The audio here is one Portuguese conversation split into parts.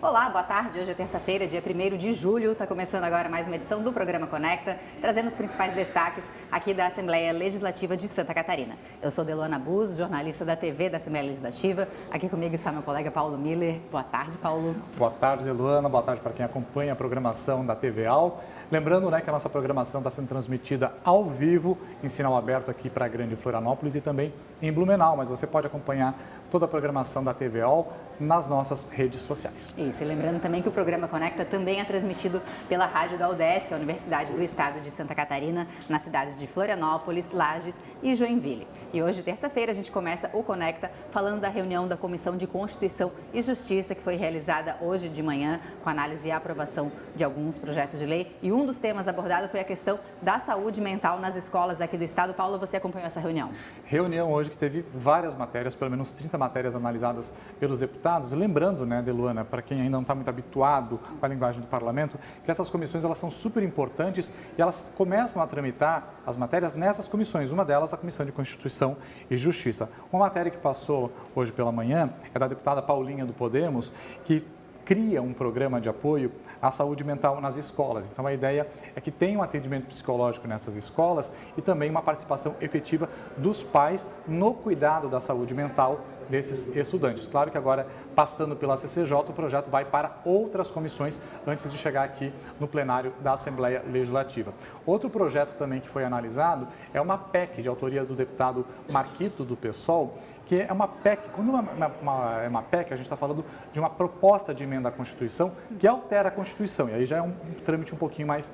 Olá, boa tarde. Hoje é terça-feira, dia 1º de julho. Está começando agora mais uma edição do programa Conecta, trazendo os principais destaques aqui da Assembleia Legislativa de Santa Catarina. Eu sou Deluana Bus, jornalista da TV da Assembleia Legislativa. Aqui comigo está meu colega Paulo Miller. Boa tarde, Paulo. Boa tarde, Deluana. Boa tarde para quem acompanha a programação da TV AL. Lembrando, que a nossa programação está sendo transmitida ao vivo, em sinal aberto aqui para a Grande Florianópolis e também em Blumenau, mas você pode acompanhar toda a programação da TV AL nas nossas redes sociais. Isso, e lembrando também que o programa Conecta também é transmitido pela rádio da UDESC, que é a Universidade do Estado de Santa Catarina, nas cidades de Florianópolis, Lages e Joinville. E hoje, terça-feira, a gente começa o Conecta falando da reunião da Comissão de Constituição e Justiça, que foi realizada hoje de manhã, com análise e aprovação de alguns projetos de lei. E um dos temas abordados foi a questão da saúde mental nas escolas aqui do Estado. Paulo, você acompanhou essa reunião? Reunião hoje que teve várias matérias, pelo menos 30 matérias analisadas pelos deputados. Lembrando, Deluana, para quem ainda não está muito habituado com a linguagem do parlamento, que essas comissões elas são super importantes e elas começam a tramitar as matérias nessas comissões. Uma delas, a Comissão de Constituição e Justiça. Uma matéria que passou hoje pela manhã é da deputada Paulinha do Podemos, que cria um programa de apoio à saúde mental nas escolas. Então, a ideia é que tenha um atendimento psicológico nessas escolas e também uma participação efetiva dos pais no cuidado da saúde mental desses estudantes. Claro que agora, passando pela CCJ, o projeto vai para outras comissões antes de chegar aqui no plenário da Assembleia Legislativa. Outro projeto também que foi analisado é uma PEC de autoria do deputado Marquito, do PSOL, que é uma PEC. Quando é uma PEC, a gente está falando de uma proposta de emenda à Constituição que altera a Constituição, e aí já é um trâmite um pouquinho mais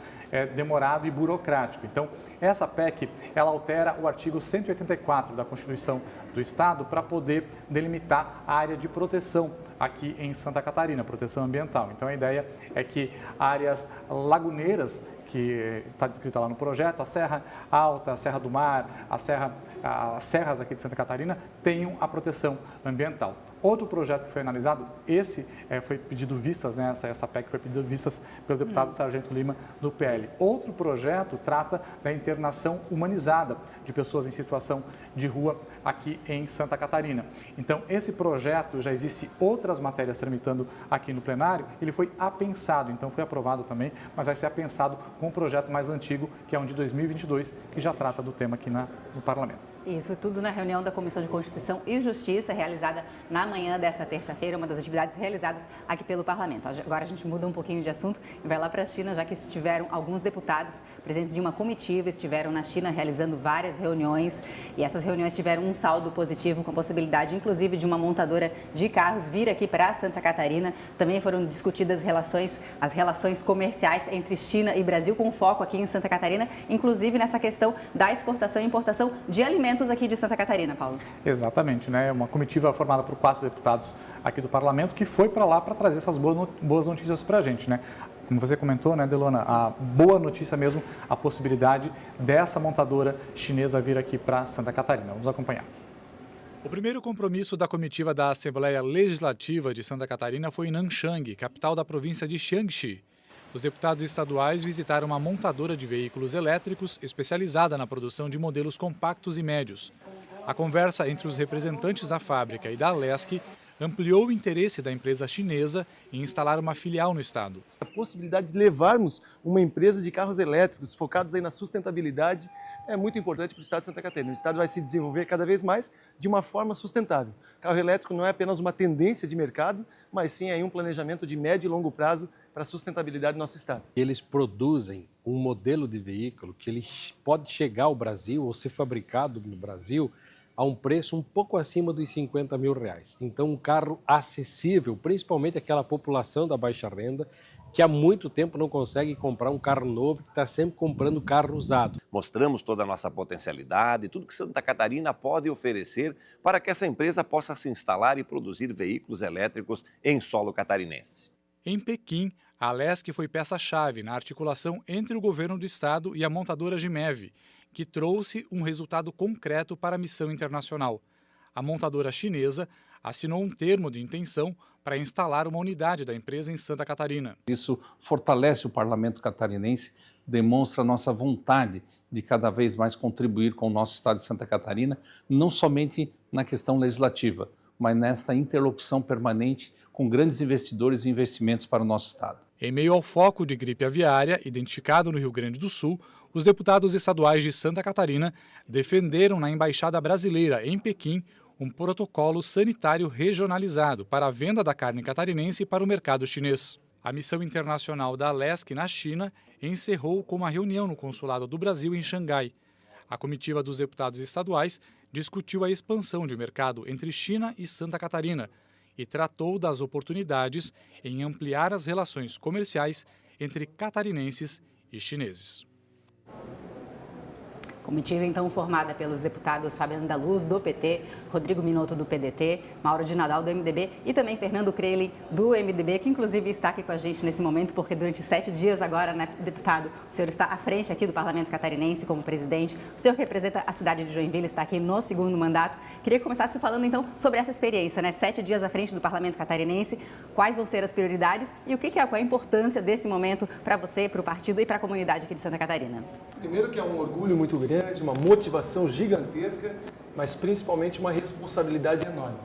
demorado e burocrático. Então, essa PEC, ela altera o artigo 184 da Constituição do Estado para poder delimitar a área de proteção aqui em Santa Catarina, proteção ambiental. Então, a ideia é que áreas laguneiras, que está descrita lá no projeto, a Serra Alta, a Serra do Mar, as serras aqui de Santa Catarina, tenham a proteção ambiental. Outro projeto que foi analisado, esse foi pedido vistas, essa PEC foi pedido vistas pelo deputado Sargento Lima, do PL. Outro projeto trata da internação humanizada de pessoas em situação de rua aqui em Santa Catarina. Então, esse projeto, já existe outras matérias tramitando aqui no plenário, ele foi apensado, então foi aprovado também, mas vai ser apensado com um projeto mais antigo, que é um de 2022, que já trata do tema aqui no parlamento. Isso tudo na reunião da Comissão de Constituição e Justiça, realizada na manhã dessa terça-feira, uma das atividades realizadas aqui pelo Parlamento. Agora a gente muda um pouquinho de assunto e vai lá para a China, já que estiveram alguns deputados presentes de uma comitiva, estiveram na China realizando várias reuniões, e essas reuniões tiveram um saldo positivo, com a possibilidade, inclusive, de uma montadora de carros vir aqui para Santa Catarina. Também foram discutidas as relações comerciais entre China e Brasil, com foco aqui em Santa Catarina, inclusive nessa questão da exportação e importação de alimentos aqui de Santa Catarina, Paulo. Exatamente, uma comitiva formada por 4 deputados aqui do Parlamento que foi para lá para trazer essas boas notícias para a gente, Como você comentou, Deluana, a boa notícia mesmo, a possibilidade dessa montadora chinesa vir aqui para Santa Catarina. Vamos acompanhar. O primeiro compromisso da comitiva da Assembleia Legislativa de Santa Catarina foi em Nanchang, capital da província de Jiangxi. Os deputados estaduais visitaram uma montadora de veículos elétricos especializada na produção de modelos compactos e médios. A conversa entre os representantes da fábrica e da Alesc ampliou o interesse da empresa chinesa em instalar uma filial no estado. A possibilidade de levarmos uma empresa de carros elétricos focados aí na sustentabilidade é muito importante para o estado de Santa Catarina. O estado vai se desenvolver cada vez mais de uma forma sustentável. O carro elétrico não é apenas uma tendência de mercado, mas sim aí um planejamento de médio e longo prazo para a sustentabilidade do nosso estado. Eles produzem um modelo de veículo que ele pode chegar ao Brasil ou ser fabricado no Brasil a um preço um pouco acima dos R$50 mil. Então, um carro acessível, principalmente aquela população da baixa renda, que há muito tempo não consegue comprar um carro novo, que está sempre comprando carro usado. Mostramos toda a nossa potencialidade, tudo que Santa Catarina pode oferecer para que essa empresa possa se instalar e produzir veículos elétricos em solo catarinense. Em Pequim, a Alesc foi peça-chave na articulação entre o governo do estado e a montadora Gimev, que trouxe um resultado concreto para a missão internacional. A montadora chinesa assinou um termo de intenção para instalar uma unidade da empresa em Santa Catarina. Isso fortalece o parlamento catarinense, demonstra a nossa vontade de cada vez mais contribuir com o nosso estado de Santa Catarina, não somente na questão legislativa, mas nesta interlocução permanente com grandes investidores e investimentos para o nosso Estado. Em meio ao foco de gripe aviária, identificado no Rio Grande do Sul, os deputados estaduais de Santa Catarina defenderam na Embaixada Brasileira em Pequim um protocolo sanitário regionalizado para a venda da carne catarinense para o mercado chinês. A missão internacional da Alesc na China encerrou com uma reunião no Consulado do Brasil em Xangai. A comitiva dos deputados estaduais discutiu a expansão de mercado entre China e Santa Catarina e tratou das oportunidades em ampliar as relações comerciais entre catarinenses e chineses. Comitiva, então, formada pelos deputados Fabiano da Luz, do PT, Rodrigo Minotto, do PDT, Mauro de Nadal, do MDB e também Fernando Crelin, do MDB, que inclusive está aqui com a gente nesse momento, porque durante 7 dias agora, né, deputado, o senhor está à frente aqui do Parlamento Catarinense como presidente, o senhor representa a cidade de Joinville, está aqui no 2º mandato. Queria que começasse falando, então, sobre essa experiência, né, 7 dias à frente do Parlamento Catarinense, quais vão ser as prioridades e qual é a importância desse momento para você, para o partido e para a comunidade aqui de Santa Catarina? Primeiro que é um orgulho muito grande, uma motivação gigantesca, mas principalmente uma responsabilidade enorme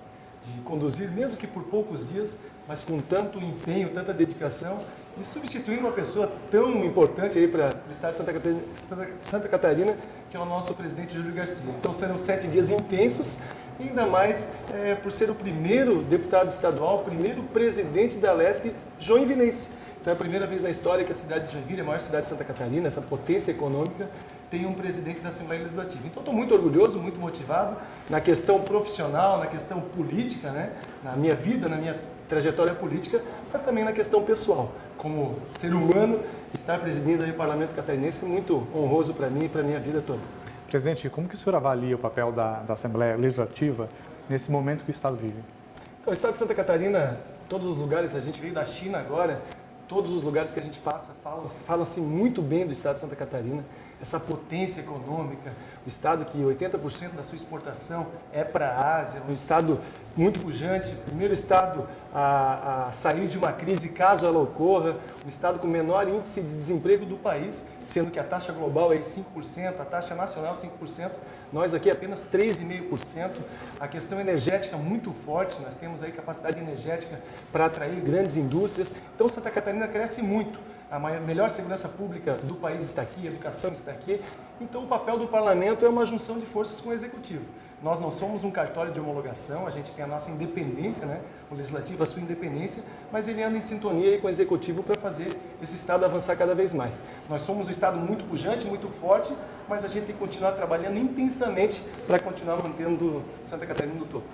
de conduzir, mesmo que por poucos dias, mas com tanto empenho, tanta dedicação e substituindo uma pessoa tão importante aí para o estado de Santa Catarina, que é o nosso presidente Júlio Garcia. Então serão 7 dias intensos, ainda mais por ser o primeiro deputado estadual, o primeiro presidente da Alesc joinvilense. Então é a primeira vez na história que a cidade de Joinville, a maior cidade de Santa Catarina, essa potência econômica, tem um presidente da Assembleia Legislativa. Então estou muito orgulhoso, muito motivado na questão profissional, na questão política, né? Na minha vida, na minha trajetória política, mas também na questão pessoal. Como ser humano, estar presidindo aí o Parlamento Catarinense é muito honroso para mim e para a minha vida toda. Presidente, como que o senhor avalia o papel da Assembleia Legislativa nesse momento que o Estado vive? Então, o Estado de Santa Catarina, todos os lugares, a gente veio da China agora, todos os lugares que a gente passa falam-se muito bem do Estado de Santa Catarina, essa potência econômica, o Estado que 80% da sua exportação é para a Ásia, um Estado muito pujante, primeiro Estado a sair de uma crise caso ela ocorra, um Estado com o menor índice de desemprego do país, sendo que a taxa global é 5%, a taxa nacional 5%, nós aqui apenas 3,5%, a questão energética muito forte, nós temos aí capacidade energética para atrair grandes indústrias, então Santa Catarina cresce muito. A melhor segurança pública do país está aqui, a educação está aqui. Então, o papel do parlamento é uma junção de forças com o executivo. Nós não somos um cartório de homologação, a gente tem a nossa independência, né? O legislativo a sua independência, mas ele anda em sintonia com o executivo para fazer esse Estado avançar cada vez mais. Nós somos um Estado muito pujante, muito forte, mas a gente tem que continuar trabalhando intensamente para continuar mantendo Santa Catarina no topo.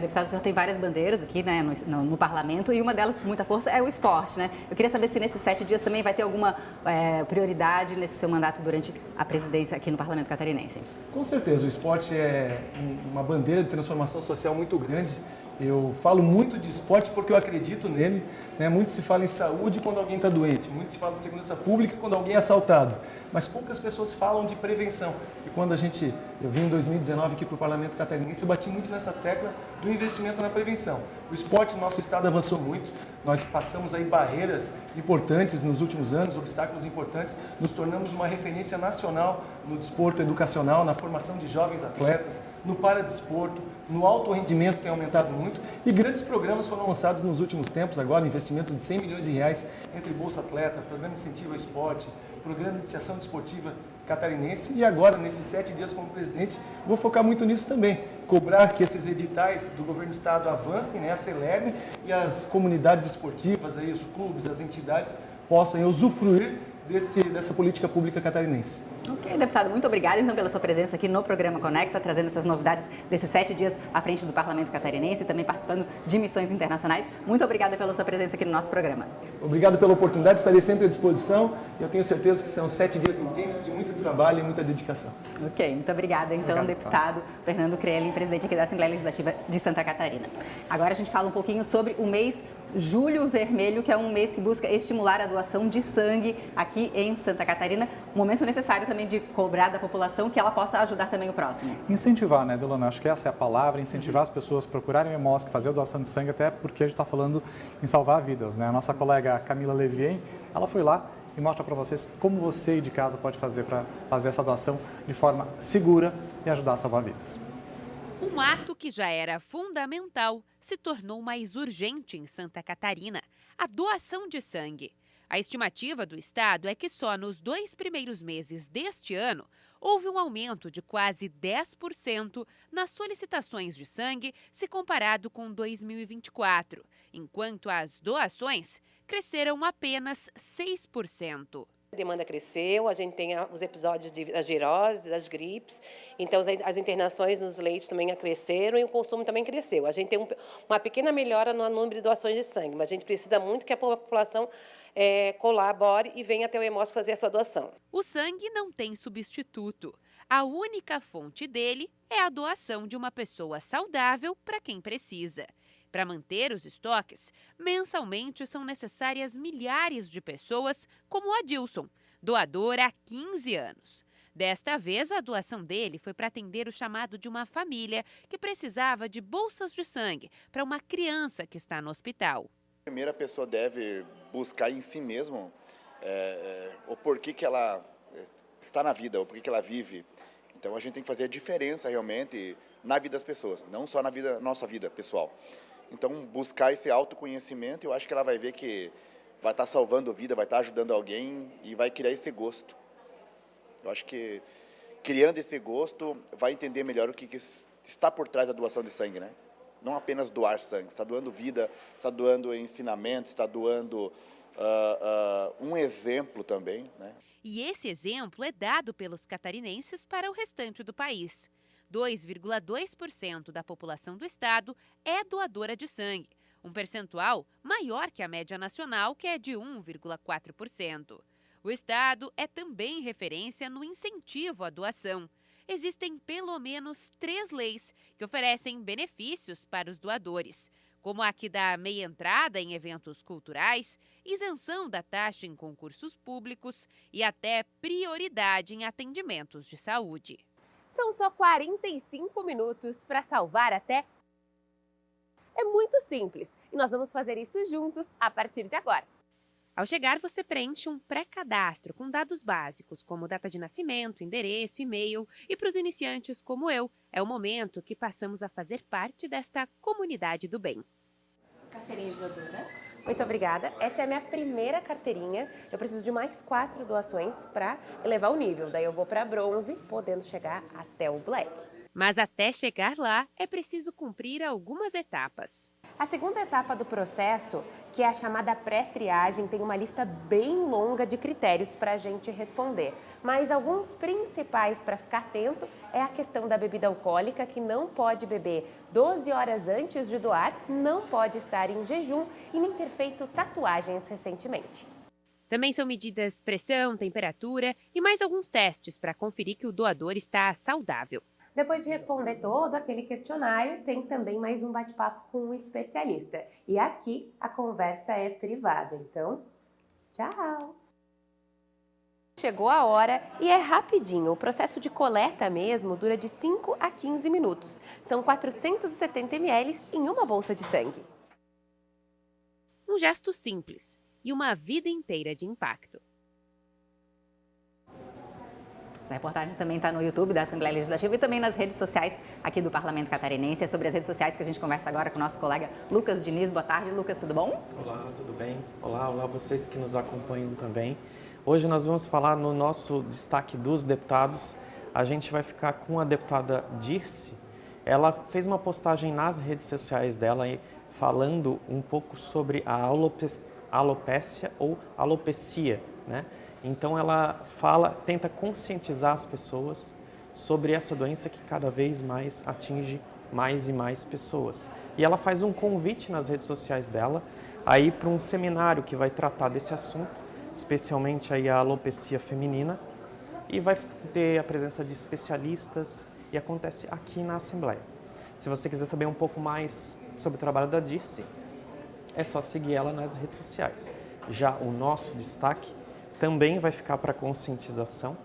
Deputado, o senhor tem várias bandeiras aqui, né, no parlamento e uma delas com muita força é o esporte, né? Eu queria saber se nesses 7 dias também vai ter alguma prioridade nesse seu mandato durante a presidência aqui no Parlamento Catarinense. Com certeza, o esporte é uma bandeira de transformação social muito grande. Eu falo muito de esporte porque eu acredito nele, né? Muito se fala em saúde quando alguém está doente, muito se fala de segurança pública quando alguém é assaltado, mas poucas pessoas falam de prevenção. E quando eu vim em 2019 aqui para o Parlamento Catarinense, eu bati muito nessa tecla do investimento na prevenção. O esporte no nosso estado avançou muito, nós passamos aí barreiras importantes nos últimos anos, obstáculos importantes, nos tornamos uma referência nacional no desporto educacional, na formação de jovens atletas, no paradesporto, no alto rendimento que tem aumentado muito e grandes programas foram lançados nos últimos tempos, agora investimento de 100 milhões de reais entre Bolsa Atleta, Programa de Incentivo ao Esporte, Programa de Iniciação Desportiva Catarinense e agora, nesses 7 dias como presidente, vou focar muito nisso também, cobrar que esses editais do governo do estado avancem, né, acelerem e as comunidades esportivas, aí, os clubes, as entidades possam usufruir dessa política pública catarinense. Ok, deputado, muito obrigada então pela sua presença aqui no programa Conecta, trazendo essas novidades desses 7 dias à frente do Parlamento Catarinense e também participando de missões internacionais. Muito obrigada pela sua presença aqui no nosso programa. Obrigado pela oportunidade, estarei sempre à disposição e eu tenho certeza que serão 7 dias intensos de muito trabalho e muita dedicação. Ok, muito obrigada então, deputado Fernando Crelin, presidente aqui da Assembleia Legislativa de Santa Catarina. Agora a gente fala um pouquinho sobre o mês Julho Vermelho, que é um mês que busca estimular a doação de sangue aqui em Santa Catarina. Um momento necessário também de cobrar da população que ela possa ajudar também o próximo. Incentivar, né, Delana? Acho que essa é a palavra, incentivar as pessoas a procurarem o Hemosc, fazer a doação de sangue, até porque a gente está falando em salvar vidas, né? A nossa colega Camila Levien, ela foi lá e mostra para vocês como você de casa pode fazer para fazer essa doação de forma segura e ajudar a salvar vidas. Um ato que já era fundamental se tornou mais urgente em Santa Catarina: a doação de sangue. A estimativa do Estado é que só nos 2 primeiros meses deste ano houve um aumento de quase 10% nas solicitações de sangue se comparado com 2024, enquanto as doações cresceram apenas 6%. A demanda cresceu, a gente tem os episódios das viroses, das gripes, então as internações nos leitos também cresceram e o consumo também cresceu. A gente tem uma pequena melhora no número de doações de sangue, mas a gente precisa muito que a população colabore e venha até o Hemócio fazer a sua doação. O sangue não tem substituto. A única fonte dele é a doação de uma pessoa saudável para quem precisa. Para manter os estoques, mensalmente são necessárias milhares de pessoas, como o Adilson, doador há 15 anos. Desta vez, a doação dele foi para atender o chamado de uma família que precisava de bolsas de sangue para uma criança que está no hospital. Primeiro, a pessoa deve buscar em si mesmo o porquê que ela está na vida, o porquê que ela vive. Então, a gente tem que fazer a diferença realmente na vida das pessoas, não só na nossa vida pessoal. Então, buscar esse autoconhecimento, eu acho que ela vai ver que vai estar salvando vida, vai estar ajudando alguém e vai criar esse gosto. Eu acho que criando esse gosto, vai entender melhor o que está por trás da doação de sangue, né? Não apenas doar sangue, está doando vida, está doando ensinamento, está doando um exemplo também, né? E esse exemplo é dado pelos catarinenses para o restante do país. 2,2% da população do estado é doadora de sangue, um percentual maior que a média nacional, que é de 1,4%. O estado é também referência no incentivo à doação. Existem pelo menos 3 leis que oferecem benefícios para os doadores, como a que dá meia entrada em eventos culturais, isenção da taxa em concursos públicos e até prioridade em atendimentos de saúde. São só 45 minutos para salvar até... É muito simples e nós vamos fazer isso juntos a partir de agora. Ao chegar, você preenche um pré-cadastro com dados básicos, como data de nascimento, endereço, e-mail. E para os iniciantes como eu, é o momento que passamos a fazer parte desta comunidade do bem. Carteirinha de doadora. Muito obrigada. Essa é a minha primeira carteirinha. Eu preciso de mais 4 doações para elevar o nível. Daí eu vou para bronze, podendo chegar até o black. Mas até chegar lá, é preciso cumprir algumas etapas. A segunda etapa do processo, que é a chamada pré-triagem, tem uma lista bem longa de critérios para a gente responder. Mas alguns principais para ficar atento é a questão da bebida alcoólica, que não pode beber 12 horas antes de doar, não pode estar em jejum e nem ter feito tatuagens recentemente. Também são medidas pressão, temperatura e mais alguns testes para conferir que o doador está saudável. Depois de responder todo aquele questionário, tem também mais um bate-papo com um especialista. E aqui a conversa é privada, então, tchau! Chegou a hora e é rapidinho. O processo de coleta mesmo dura de 5 a 15 minutos. São 470 ml em uma bolsa de sangue. Um gesto simples e uma vida inteira de impacto. Essa reportagem também está no YouTube da Assembleia Legislativa e também nas redes sociais aqui do Parlamento Catarinense. É sobre as redes sociais que a gente conversa agora com o nosso colega Lucas Diniz. Boa tarde, Lucas, tudo bom? Olá, tudo bem? Olá vocês que nos acompanham também. Hoje nós vamos falar no nosso destaque dos deputados. A gente vai ficar com a deputada Dirce. Ela fez uma postagem nas redes sociais dela falando um pouco sobre a alopécia ou alopecia, né? Então ela tenta conscientizar as pessoas sobre essa doença que cada vez mais atinge mais e mais pessoas. E ela faz um convite nas redes sociais dela aí para um seminário que vai tratar desse assunto, especialmente aí a alopecia feminina, e vai ter a presença de especialistas e acontece aqui na Assembleia. Se você quiser saber um pouco mais sobre o trabalho da Dirce, é só seguir ela nas redes sociais. Já o nosso destaque também vai ficar para conscientização,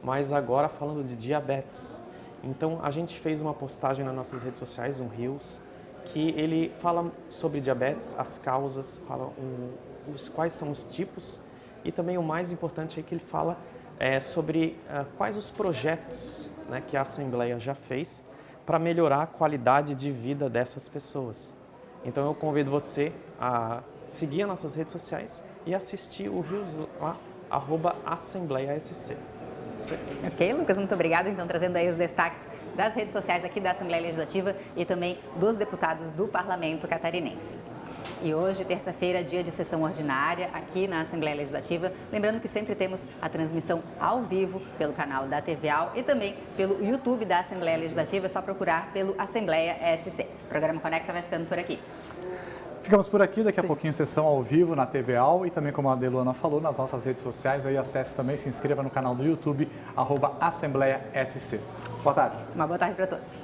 mas agora falando de diabetes. Então a gente fez uma postagem nas nossas redes sociais, um Reels, que ele fala sobre diabetes, as causas, fala quais são os tipos e também o mais importante é que ele fala sobre quais os projetos, né, que a Assembleia já fez para melhorar a qualidade de vida dessas pessoas. Então eu convido você a seguir as nossas redes sociais e assistir o Rios lá, @AssembleiaSC. Ok, Lucas, muito obrigada. Então, trazendo aí os destaques das redes sociais aqui da Assembleia Legislativa e também dos deputados do Parlamento Catarinense. E hoje, terça-feira, dia de sessão ordinária aqui na Assembleia Legislativa. Lembrando que sempre temos a transmissão ao vivo pelo canal da TVAL e também pelo YouTube da Assembleia Legislativa. É só procurar pelo Assembleia SC. O programa Conecta vai ficando por aqui. Ficamos por aqui, daqui a pouquinho sessão ao vivo na TVAL e também, como a Deluana falou, nas nossas redes sociais. Aí acesse também, se inscreva no canal do YouTube, @AssembleiaSC. Boa tarde. Uma boa tarde para todos.